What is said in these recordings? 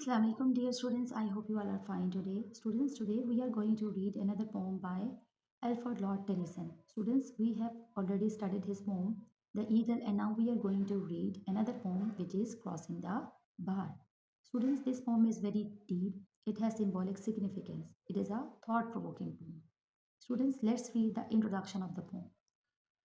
Assalamu alaikum, dear students. I hope you all are fine today. Students, today we are going to read another poem by Alfred Lord Tennyson. Students, we have already studied his poem, The Eagle, and now we are going to read another poem which is Crossing the Bar. Students, this poem is very deep. It has symbolic significance. It is a thought provoking poem. Students, let's read the introduction of the poem.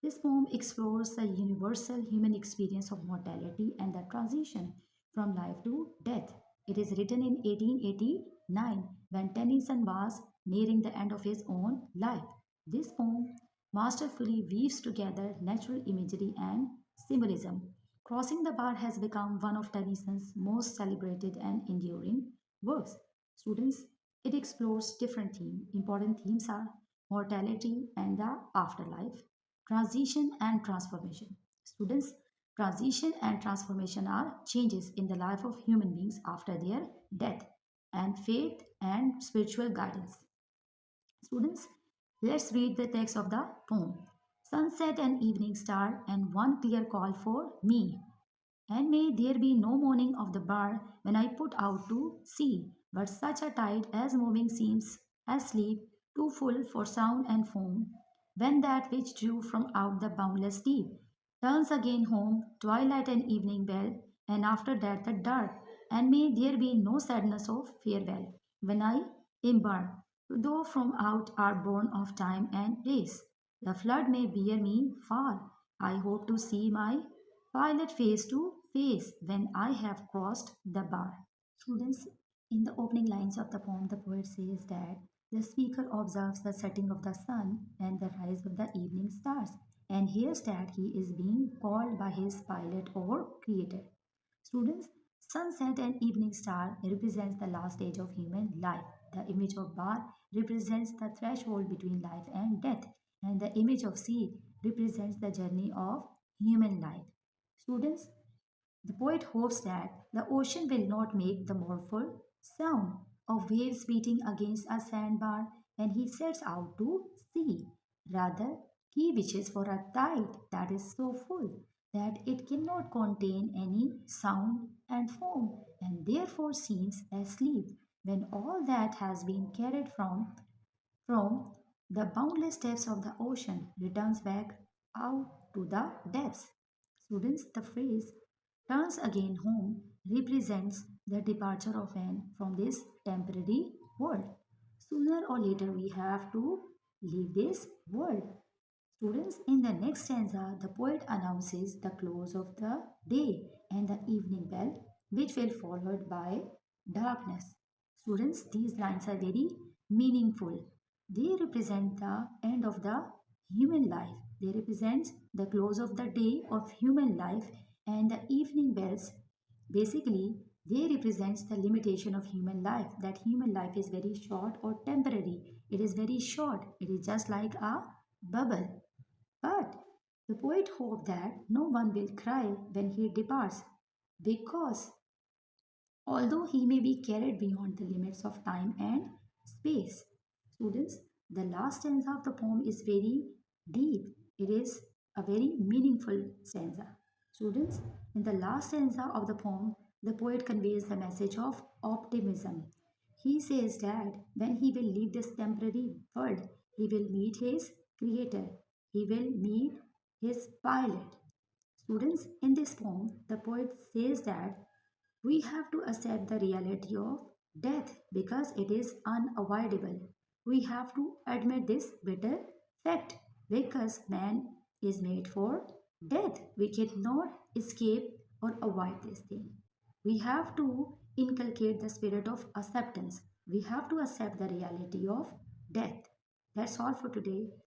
This poem explores the universal human experience of mortality and the transition from life to death. It is written in 1889 when Tennyson was nearing the end of his own life. This poem masterfully weaves together natural imagery and symbolism. Crossing the Bar has become one of Tennyson's most celebrated and enduring works. Students, it explores different themes. Important themes are mortality and the afterlife, transition and transformation. Students, transition and transformation are changes in the life of human beings after their death, and faith and spiritual guidance. Students, let's read the text of the poem. Sunset and evening star, and one clear call for me. And may there be no mourning of the bar when I put out to sea, but such a tide as moving seems asleep, too full for sound and foam, when that which drew from out the boundless deep turns again home, twilight and evening bell, and after that the dark, and may there be no sadness of farewell, when I embark, though from out are born of time and place. The flood may bear me far, I hope to see my pilot face to face when I have crossed the bar. Students, in the opening lines of the poem, the poet says that the speaker observes the setting of the sun and the rise of the evening stars and hears that he is being called by his pilot or creator. Students, sunset and evening star represents the last stage of human life. The image of bar represents the threshold between life and death, and the image of sea represents the journey of human life. Students, the poet hopes that the ocean will not make the mournful sound of waves beating against a sandbar when he sets out to sea. Rather, he wishes for a tide that is so full that it cannot contain any sound and foam, and therefore seems asleep when all that has been carried from the boundless depths of the ocean returns back out to the depths. Students, the phrase turns again home represents the departure of man from this temporary world. Sooner or later, we have to leave this world. Students, in the next stanza, the poet announces the close of the day and the evening bell, which will followed by darkness. Students, these lines are very meaningful. They represent the end of the human life. They represent the close of the day of human life, and the evening bells basically they represents the limitation of human life, that human life is very short or temporary. It is very short. It is just like a bubble. But the poet hoped that no one will cry when he departs, because although he may be carried beyond the limits of time and space. Students, the last stanza of the poem is very deep. It is a very meaningful stanza. Students, in the last stanza of the poem, the poet conveys the message of optimism. He says that when he will leave this temporary world, he will meet his creator. He will meet his pilot. Students, in this poem, the poet says that we have to accept the reality of death because it is unavoidable. We have to admit this bitter fact because man is made for death. We cannot escape or avoid this thing. We have to inculcate the spirit of acceptance. We have to accept the reality of death. That's all for today.